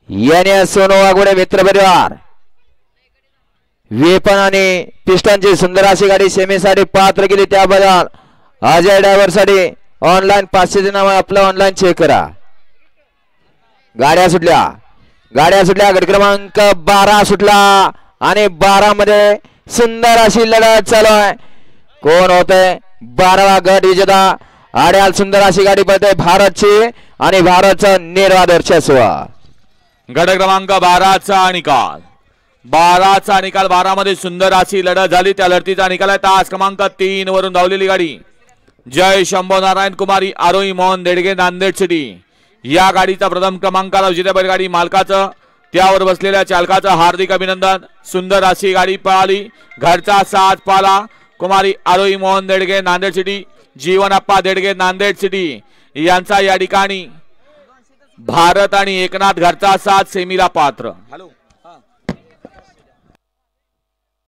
याने सोनू वाघोडे मित्र परिवार वेपन आणि पिस्टनची सुंदर अशी गाडी सेमीसाठी पात्र केली त्याबद्दल अजय ड्रायव्हर साठी ऑनलाईन 500 नाव आपलं ऑनलाईन चेक करा। गाड्या सुटल्या गट क्रमांक 12 सुटला आणि 12 मध्ये सुंदर अशी लढत चालू आहे। कोण होतंय 12वा गट विजेता आड्याल सुंदर अशी गाडी पळते भारतची आणि भारतचं निर्वाद वर्चस्व। गट क्रमांक 12चा निकाल 12 मध्ये सुंदर अशी लढत झाली। त्या लढतीचा निकाल आहे तास क्रमांक 3 वरून धावलेली गाडी जय शंभो नारायण कुमारी आरोही मोहन देडगे नांदेड सिटी या गाडीचा प्रथम क्रमांकाला विजेता बैलगाडी मालकाचं त्यावर बसलेल्या चालकाचं हार्दिक अभिनंदन। सुंदर अशी गाडी पळाली घरचा साथ पाला कुमारी आरोही मोहन देडगे नांदेड सिटी जीवनप्पा देडगे नांदेड सिटी यांचा या ठिकाणी भारत आणि एकनाथ घरचा साथ सेमीला पात्र। हॅलो